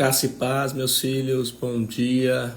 Graça e paz, meus filhos, bom dia.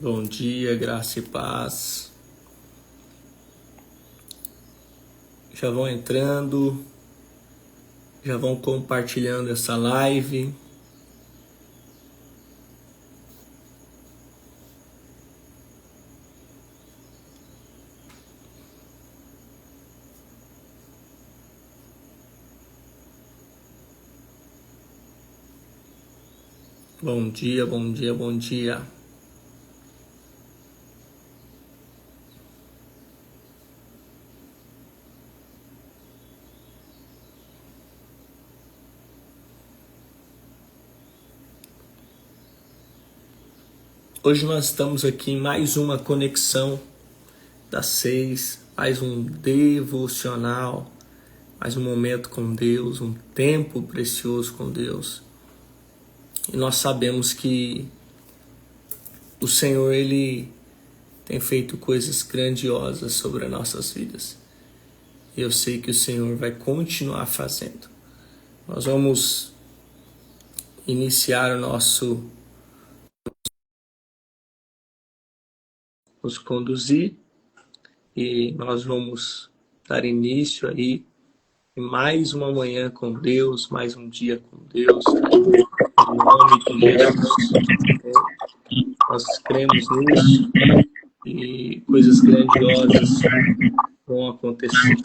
Bom dia, graça e paz. Já vão entrando, já vão compartilhando essa live. Bom dia, bom dia, bom dia. Hoje nós estamos aqui em mais uma conexão das 6, mais um devocional, mais um momento com Deus, um tempo precioso com Deus. E nós sabemos que o Senhor, Ele tem feito coisas grandiosas sobre as nossas vidas. E eu sei que o Senhor vai continuar fazendo. Nós vamos iniciar o nosso... nos conduzir e nós vamos dar início aí em mais uma manhã com Deus, mais um dia com Deus, em nome de Jesus. Nós cremos nisso e coisas grandiosas vão acontecer.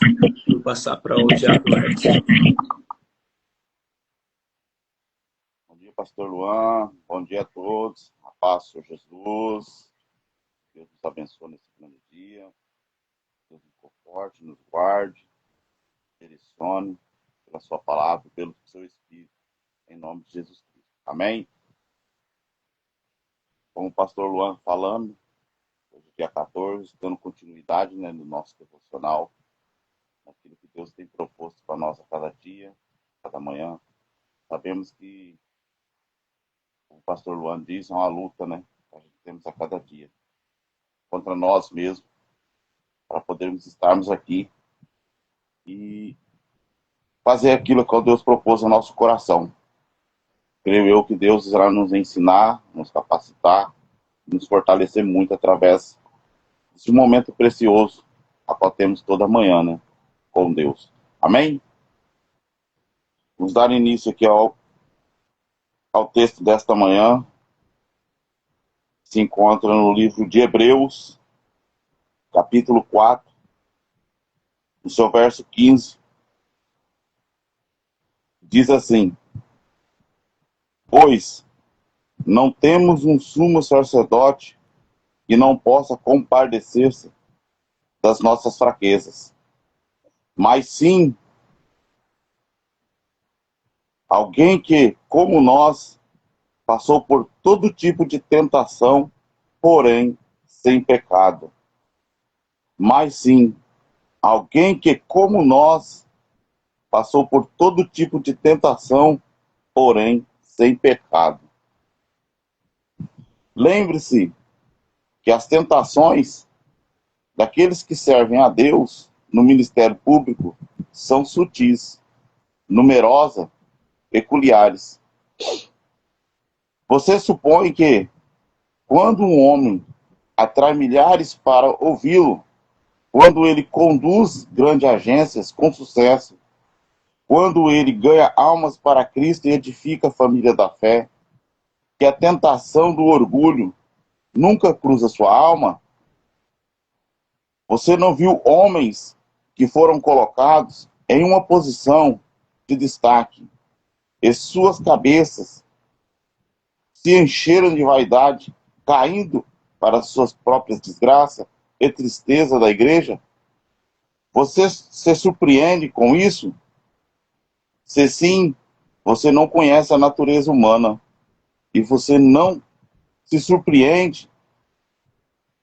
Vou passar para o Diácono Marcos. Bom dia, pastor Luan. Bom dia a todos. A paz, Senhor Jesus. Deus nos abençoe nesse grande dia. Deus nos conforte, nos guarde, direcione pela sua palavra, pelo seu Espírito, em nome de Jesus Cristo. Amém? Como o pastor Luan falando, hoje é dia 14, dando continuidade no nosso devocional, naquilo que Deus tem proposto para nós a cada dia, cada manhã. Sabemos que, como o pastor Luan diz, é uma luta, que a gente temos a cada dia, contra nós mesmos, para podermos estarmos aqui e fazer aquilo que Deus propôs ao nosso coração. Creio eu que Deus irá nos ensinar, nos capacitar, nos fortalecer muito através desse momento precioso a qual temos toda manhã, com Deus. Amém? Vamos dar início aqui ao texto desta manhã. Se encontra no livro de Hebreus, capítulo 4, no seu verso 15. Diz assim: pois não temos um sumo sacerdote que não possa compadecer-se das nossas fraquezas, mas sim alguém que, como nós, passou por todo tipo de tentação, porém sem pecado. Mas sim alguém que, como nós, passou por todo tipo de tentação, porém sem pecado. Lembre-se que as tentações daqueles que servem a Deus no ministério público são sutis, numerosas, peculiares. Você supõe que, quando um homem atrai milhares para ouvi-lo, quando ele conduz grandes agências com sucesso, quando ele ganha almas para Cristo e edifica a família da fé, que a tentação do orgulho nunca cruza sua alma? Você não viu homens que foram colocados em uma posição de destaque e suas cabeças se encheram de vaidade, caindo para suas próprias desgraças e tristeza da igreja? Você se surpreende com isso? Se sim, você não conhece a natureza humana e você não se surpreende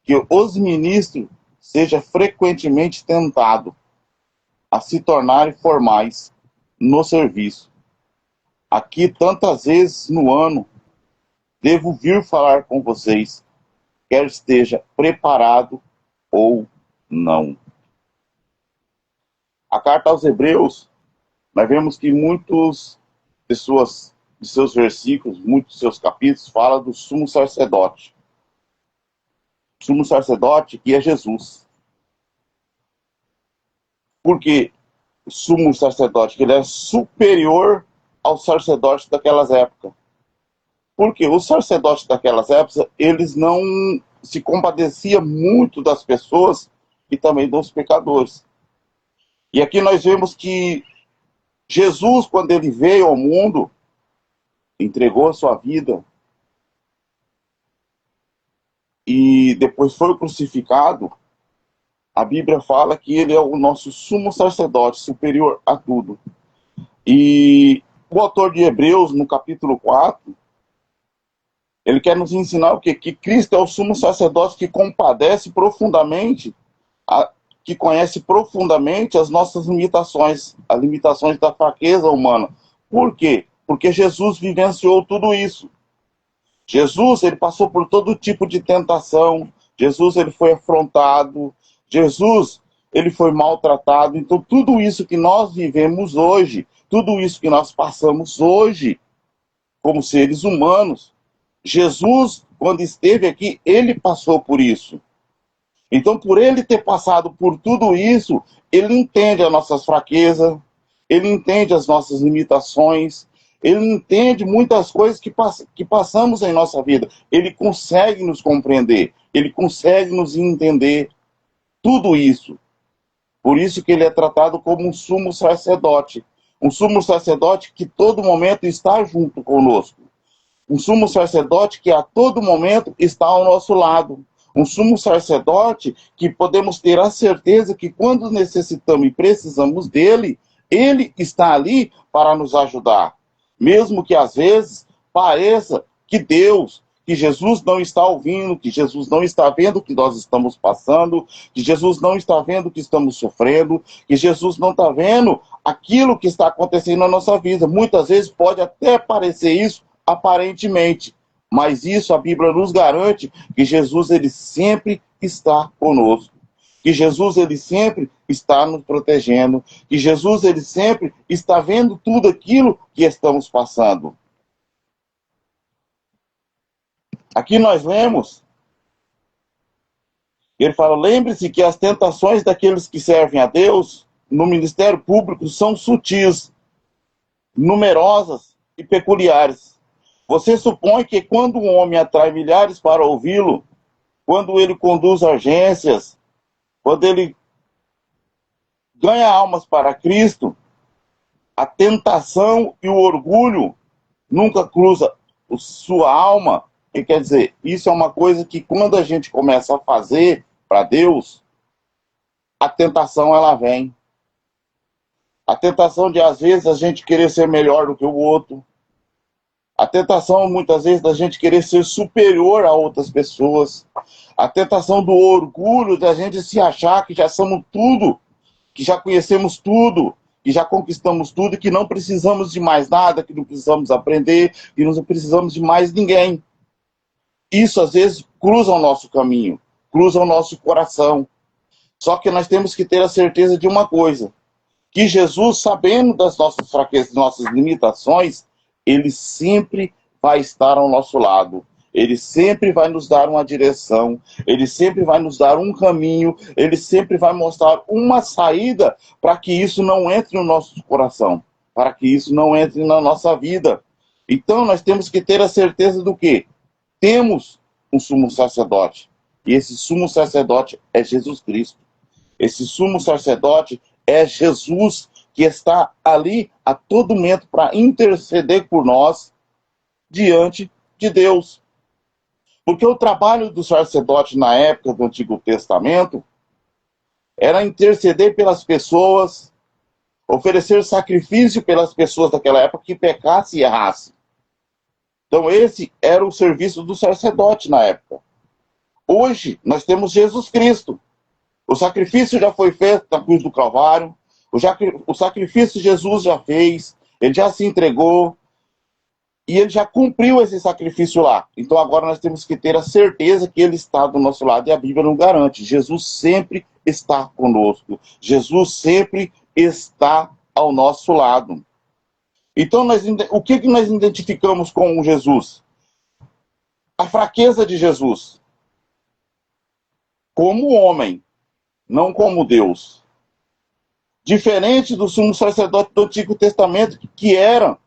que os ministros sejam frequentemente tentados a se tornarem formais no serviço. Aqui, tantas vezes no ano, devo vir falar com vocês, quer esteja preparado ou não. A carta aos Hebreus, nós vemos que muitos de seus versículos, muitos de seus capítulos, fala do sumo sacerdote. O sumo sacerdote que é Jesus. Porque o sumo sacerdote, que ele é superior aos sacerdotes daquelas épocas. Porque os sacerdotes daquelas épocas, eles não se compadeciam muito das pessoas e também dos pecadores. E aqui nós vemos que Jesus, quando ele veio ao mundo, entregou a sua vida e depois foi crucificado, a Bíblia fala que ele é o nosso sumo sacerdote, superior a tudo. E o autor de Hebreus, no capítulo 4, ele quer nos ensinar o quê? Que Cristo é o sumo sacerdote que compadece profundamente, que conhece profundamente as nossas limitações, as limitações da fraqueza humana. Por quê? Porque Jesus vivenciou tudo isso. Jesus, ele passou por todo tipo de tentação. Jesus, ele foi afrontado. Jesus, ele foi maltratado. Então, tudo isso que nós vivemos hoje, tudo isso que nós passamos hoje, como seres humanos, Jesus, quando esteve aqui, ele passou por isso. Então, por ele ter passado por tudo isso, ele entende as nossas fraquezas, ele entende as nossas limitações, ele entende muitas coisas que passamos em nossa vida. Ele consegue nos compreender, ele consegue nos entender tudo isso. Por isso que ele é tratado como um sumo sacerdote. Um sumo sacerdote que todo momento está junto conosco. Um sumo sacerdote que a todo momento está ao nosso lado. Um sumo sacerdote que podemos ter a certeza que quando necessitamos e precisamos dele, ele está ali para nos ajudar. Mesmo que às vezes pareça que Deus, que Jesus não está ouvindo, que Jesus não está vendo o que nós estamos passando, que Jesus não está vendo o que estamos sofrendo, que Jesus não está vendo aquilo que está acontecendo na nossa vida. Muitas vezes pode até parecer isso aparentemente, mas isso a Bíblia nos garante que Jesus ele sempre está conosco. Que Jesus ele sempre está nos protegendo, que Jesus ele sempre está vendo tudo aquilo que estamos passando. Aqui nós lemos, ele fala, lembre-se que as tentações daqueles que servem a Deus no ministério público são sutis, numerosas e peculiares. Você supõe que quando um homem atrai milhares para ouvi-lo, quando ele conduz agências, quando ele ganha almas para Cristo, a tentação e o orgulho nunca cruzam sua alma? E quer dizer, isso é uma coisa que quando a gente começa a fazer para Deus, a tentação ela vem. A tentação de às vezes a gente querer ser melhor do que o outro. A tentação muitas vezes da gente querer ser superior a outras pessoas. A tentação do orgulho da gente se achar que já somos tudo, que já conhecemos tudo, que já conquistamos tudo, que não precisamos de mais nada, que não precisamos aprender, que não precisamos de mais ninguém. Isso às vezes cruza o nosso caminho, cruza o nosso coração. Só que nós temos que ter a certeza de uma coisa, que Jesus, sabendo das nossas fraquezas, das nossas limitações, ele sempre vai estar ao nosso lado. Ele sempre vai nos dar uma direção, ele sempre vai nos dar um caminho, ele sempre vai mostrar uma saída para que isso não entre no nosso coração, para que isso não entre na nossa vida. Então nós temos que ter a certeza do quê? Temos um sumo sacerdote, e esse sumo sacerdote é Jesus Cristo. Esse sumo sacerdote é Jesus que está ali a todo momento para interceder por nós diante de Deus. Porque o trabalho do sacerdote na época do Antigo Testamento era interceder pelas pessoas, oferecer sacrifício pelas pessoas daquela época que pecassem e errassem. Então esse era o serviço do sacerdote na época. Hoje nós temos Jesus Cristo. O sacrifício já foi feito na cruz do Calvário, o sacrifício Jesus já fez, ele já se entregou. E ele já cumpriu esse sacrifício lá. Então agora nós temos que ter a certeza que ele está do nosso lado, e a Bíblia não garante. Jesus sempre está conosco. Jesus sempre está ao nosso lado. Então o que nós identificamos com Jesus? A fraqueza de Jesus. Como homem, não como Deus. Diferente do sumo sacerdote do Antigo Testamento, que eram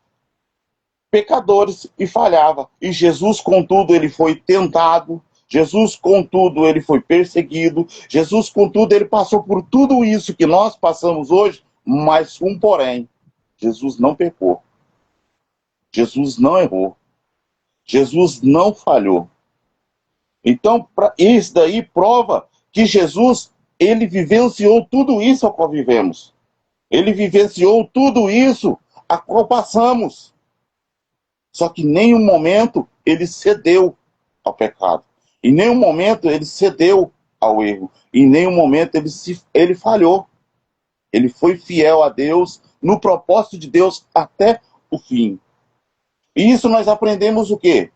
pecadores e falhava. E Jesus, contudo, ele foi tentado. Jesus, contudo, ele foi perseguido. Jesus, contudo, ele passou por tudo isso que nós passamos hoje, mas um porém. Jesus não pecou. Jesus não errou. Jesus não falhou. Então, isso daí prova que Jesus, ele vivenciou tudo isso a qual vivemos. Ele vivenciou tudo isso a qual passamos. Só que em nenhum momento ele cedeu ao pecado. Em nenhum momento ele cedeu ao erro. Em nenhum momento ele falhou. Ele foi fiel a Deus, no propósito de Deus até o fim. E isso nós aprendemos o quê?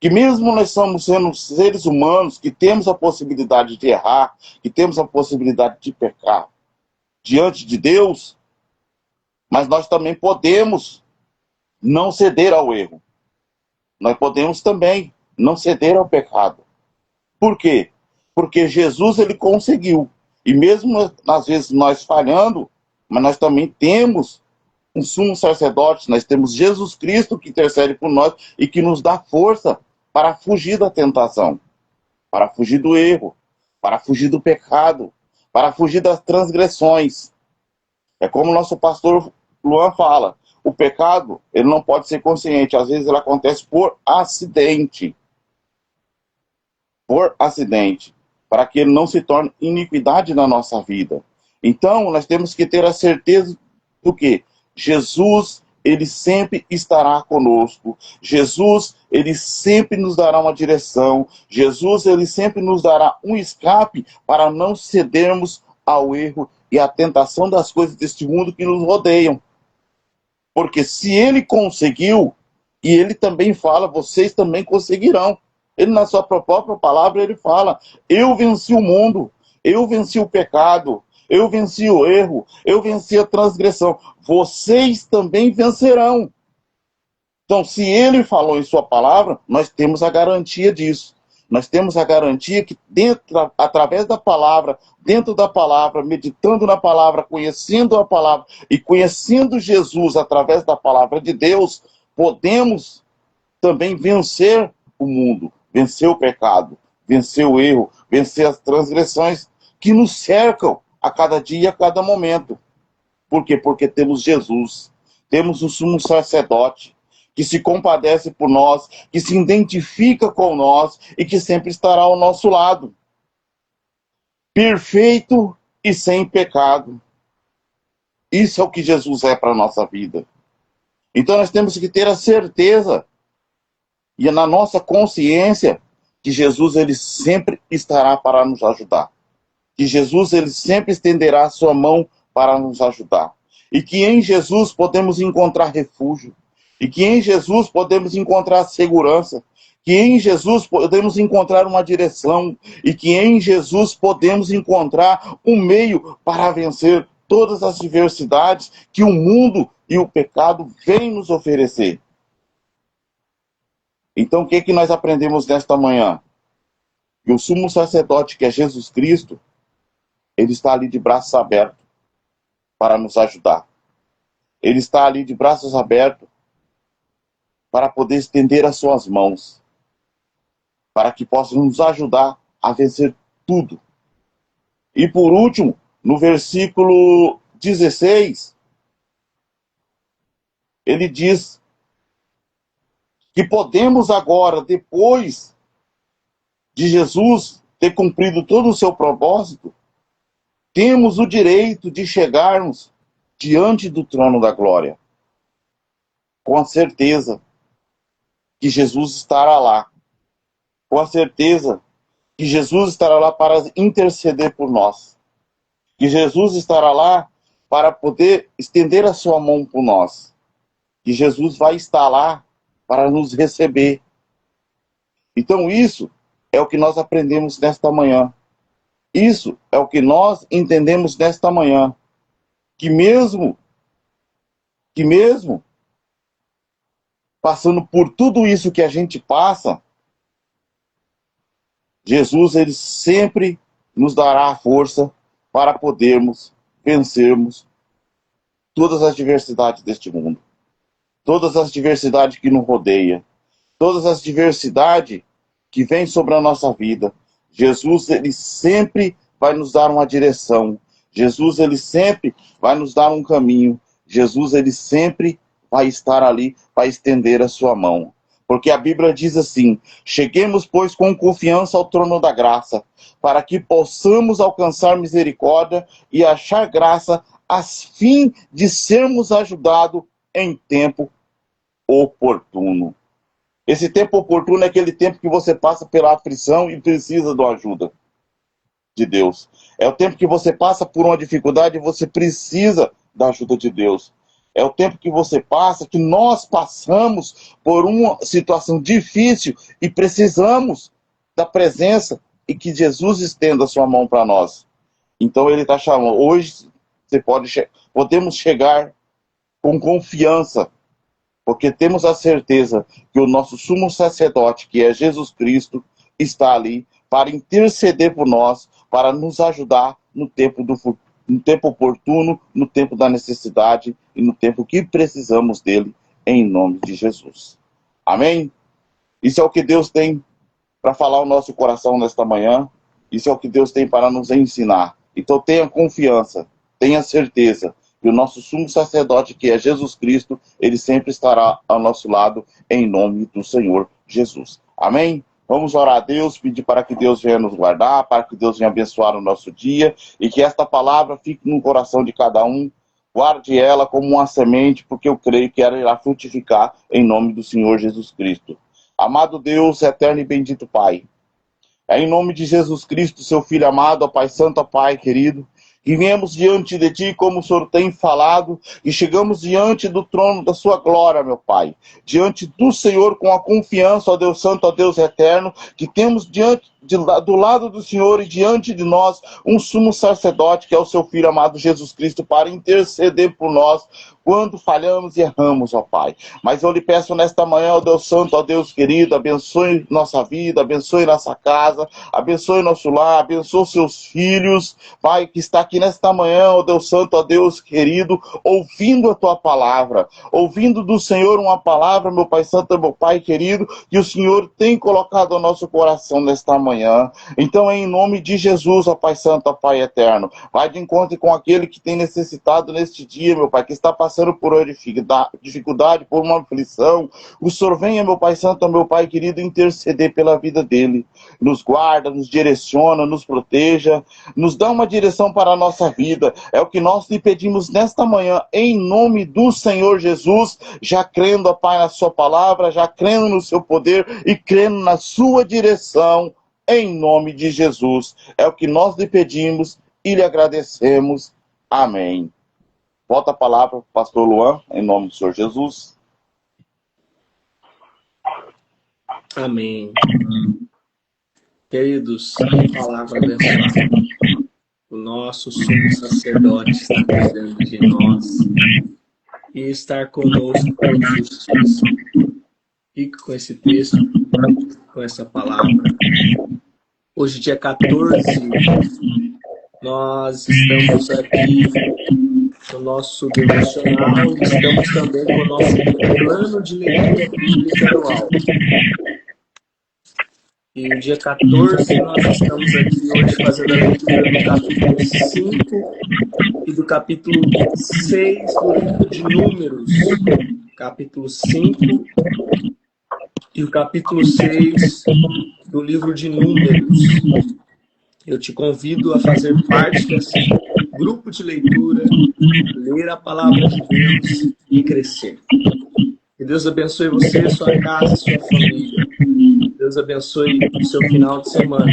Que mesmo nós somos sendo seres humanos, que temos a possibilidade de errar, que temos a possibilidade de pecar diante de Deus, mas nós também podemos não ceder ao erro. Nós podemos também não ceder ao pecado. Por quê? Porque Jesus, ele conseguiu. E mesmo às vezes nós falhando, mas nós também temos um sumo sacerdote, nós temos Jesus Cristo que intercede por nós e que nos dá força para fugir da tentação, para fugir do erro, para fugir do pecado, para fugir das transgressões. É como o nosso pastor Luan fala, o pecado, ele não pode ser consciente, às vezes ele acontece por acidente. Por acidente, para que ele não se torne iniquidade na nossa vida. Então, nós temos que ter a certeza do que Jesus, ele sempre estará conosco. Jesus, ele sempre nos dará uma direção. Jesus, ele sempre nos dará um escape para não cedermos ao erro e à tentação das coisas deste mundo que nos rodeiam. Porque se ele conseguiu, e ele também fala, vocês também conseguirão. Ele, na sua própria palavra, ele fala, eu venci o mundo, eu venci o pecado, eu venci o erro, eu venci a transgressão. Vocês também vencerão. Então, se ele falou em sua palavra, nós temos a garantia disso. Nós temos a garantia que, através da palavra, dentro da palavra, meditando na palavra, conhecendo a palavra e conhecendo Jesus através da palavra de Deus, podemos também vencer o mundo, vencer o pecado, vencer o erro, vencer as transgressões que nos cercam a cada dia e a cada momento. Por quê? Porque temos Jesus, temos o sumo sacerdote, que se compadece por nós, que se identifica com nós e que sempre estará ao nosso lado. Perfeito e sem pecado. Isso é o que Jesus é para a nossa vida. Então nós temos que ter a certeza e na nossa consciência que Jesus, ele sempre estará para nos ajudar. Que Jesus, ele sempre estenderá a sua mão para nos ajudar. E que em Jesus podemos encontrar refúgio. E que em Jesus podemos encontrar segurança. Que em Jesus podemos encontrar uma direção. E que em Jesus podemos encontrar um meio para vencer todas as diversidades que o mundo e o pecado vêm nos oferecer. Então, o que nós aprendemos nesta manhã? Que o sumo sacerdote, que é Jesus Cristo, ele está ali de braços abertos para nos ajudar. Ele está ali de braços abertos para poder estender as suas mãos, para que possa nos ajudar a vencer tudo. E por último, no versículo 16, ele diz que podemos agora, depois de Jesus ter cumprido todo o seu propósito, temos o direito de chegarmos diante do trono da glória, com a certeza que Jesus estará lá, com a certeza que Jesus estará lá para interceder por nós, que Jesus estará lá para poder estender a sua mão por nós, que Jesus vai estar lá para nos receber. Então isso é o que nós aprendemos nesta manhã. Isso é o que nós entendemos nesta manhã. Que mesmo passando por tudo isso que a gente passa, Jesus, ele sempre nos dará a força para podermos vencermos todas as diversidades deste mundo. Todas as diversidades que nos rodeiam. Todas as diversidades que vêm sobre a nossa vida. Jesus, ele sempre vai nos dar uma direção. Jesus, ele sempre vai nos dar um caminho. Jesus, ele sempre vai estar ali para estender a sua mão. Porque a Bíblia diz assim: cheguemos, pois, com confiança ao trono da graça, para que possamos alcançar misericórdia e achar graça, a fim de sermos ajudados em tempo oportuno. Esse tempo oportuno é aquele tempo que você passa pela aflição e precisa da ajuda de Deus. É o tempo que você passa por uma dificuldade e você precisa da ajuda de Deus. É o tempo que você passa, que nós passamos por uma situação difícil e precisamos da presença e que Jesus estenda a sua mão para nós. Então ele está chamando. Hoje podemos chegar com confiança, porque temos a certeza que o nosso sumo sacerdote, que é Jesus Cristo, está ali para interceder por nós, para nos ajudar no tempo oportuno, no tempo da necessidade e no tempo que precisamos dele, em nome de Jesus. Amém? Isso é o que Deus tem para falar ao nosso coração nesta manhã. Isso é o que Deus tem para nos ensinar. Então tenha confiança, tenha certeza que o nosso sumo sacerdote, que é Jesus Cristo, ele sempre estará ao nosso lado, em nome do Senhor Jesus. Amém? Vamos orar a Deus, pedir para que Deus venha nos guardar, para que Deus venha abençoar o nosso dia, e que esta palavra fique no coração de cada um. Guarde ela como uma semente, porque eu creio que ela irá frutificar em nome do Senhor Jesus Cristo. Amado Deus, eterno e bendito Pai, é em nome de Jesus Cristo, seu Filho amado, ó Pai Santo, ó Pai querido, que viemos diante de Ti, como o Senhor tem falado, e chegamos diante do trono da Sua glória, meu Pai. Diante do Senhor, com a confiança, ó Deus Santo, ó Deus Eterno, que temos do lado do Senhor e diante de nós, um sumo sacerdote, que é o Seu Filho amado Jesus Cristo, para interceder por nós, quando falhamos e erramos, ó Pai. Mas eu lhe peço nesta manhã, ó Deus Santo, ó Deus querido, abençoe nossa vida, abençoe nossa casa, abençoe nosso lar, abençoe seus filhos, Pai, que está aqui nesta manhã, ó Deus Santo, ó Deus querido, ouvindo a Tua palavra, ouvindo do Senhor uma palavra, meu Pai Santo, meu Pai querido, que o Senhor tem colocado ao nosso coração nesta manhã. Então, em nome de Jesus, ó Pai Santo, ó Pai eterno, vai de encontro com aquele que tem necessitado neste dia, meu Pai, que está passando por uma dificuldade, por uma aflição. O Senhor venha, meu Pai Santo, meu Pai querido, interceder pela vida dele. Nos guarda, nos direciona, nos proteja, nos dá uma direção para a nossa vida. É o que nós lhe pedimos nesta manhã, em nome do Senhor Jesus, já crendo, ó Pai, na sua palavra, já crendo no seu poder e crendo na sua direção, em nome de Jesus. É o que nós lhe pedimos e lhe agradecemos. Amém. Volta a palavra para o pastor Luan, em nome do Senhor Jesus. Amém. Queridos, palavra abençoada. O nosso sumo sacerdote está cuidando de nós e estar conosco com justiça. Fique com esse texto, com essa palavra. Hoje, dia 14, nós estamos aqui no nosso devocional e estamos também com o nosso plano de leitura bíblica anual. E no dia 14 nós estamos aqui hoje fazendo a leitura do capítulo 5 e do capítulo 6 do livro de Números. Capítulo 5 e o capítulo 6 do livro de Números. Eu te convido a fazer parte desse grupo de leitura, ler a palavra de Deus e crescer. Que Deus abençoe você, sua casa e sua família. Deus abençoe o seu final de semana.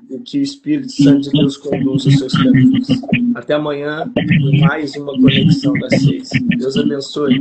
E que o Espírito Santo de Deus conduza os seus caminhos. Até amanhã, em mais uma Conexão das 6. Deus abençoe.